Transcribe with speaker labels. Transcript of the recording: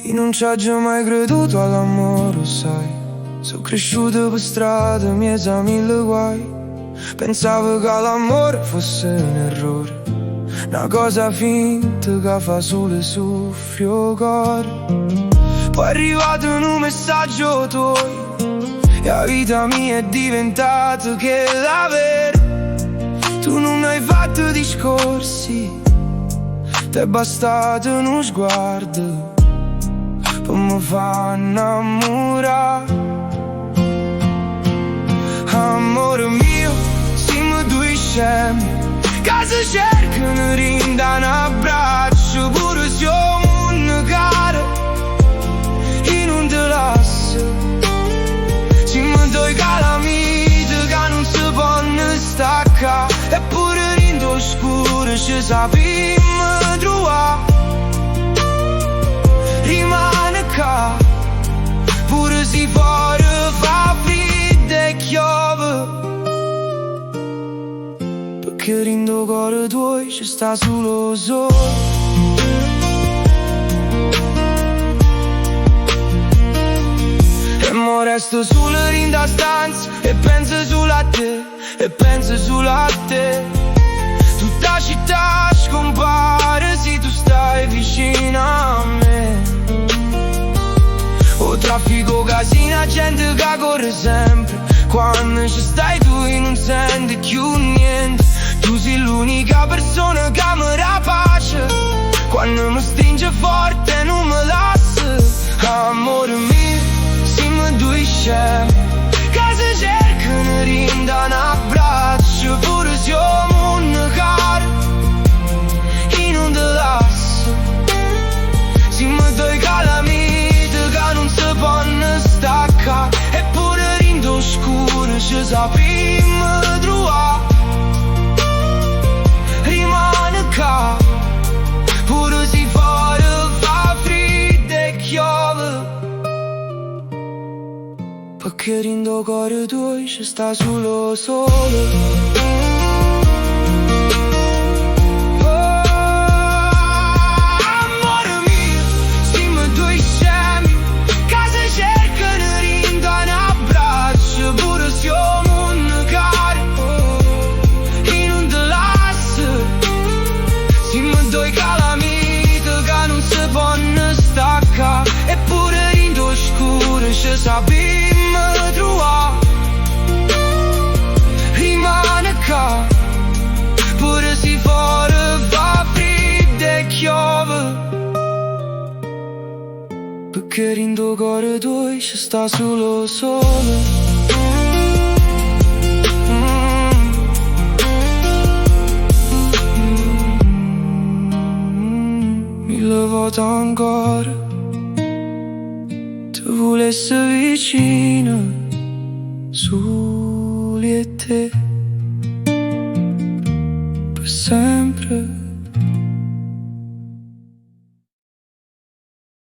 Speaker 1: Io non ci ho già mai creduto all'amore, sai. Sono cresciuto per strada, miezza mille guai. Pensavo che l'amore fosse un errore, una cosa finta che fa solo soffio cuore. Poi è arrivato un messaggio tuo e la vita mia è diventata che la vera. Tu non hai fatto discorsi, ti è bastato uno sguardo per mi far innamorare. Amore mio, siamo due scemi che si cercano rinda un abbraccio. Pure siamo un caro, io non te lascio. Siamo due calamiti che non si possono staccare. Eppure in oscuro ci sappiamo trovare. Rimane qua, pure se fuori fa freddo e piove. Perché rindo cuore tuo ci sta solo sole. E mo resto solo in da stanza e penso solo a te, e penso solo a te. Tutta città scompare se tu stai vicino a me. O traffico, casino, gente che corre sempre. Quando ci stai tu non senti più niente. Tu sei l'unica persona che mi dà pace. Quando mi stringe forte non mi lascia. Amore mio, siamo due scemi che si cercano rinda un abbraccio. Pure siamo un caro, io non te lascio. Siamo due calamiti che non si possono staccare. Eppure in oscuro ci sappiamo trovare. Rimane qua, pure se fuori fa freddo e piove. Perché rindo cuore tuo ci sta solo sole. Eppure in oscuro ci sappiamo trovare. Rimane qua, pure se fuori fa freddo e piove. Perché rindo cuore tuo ci sta solo sole. Mille volte ancora tu volessi vicino, soli e te, per sempre.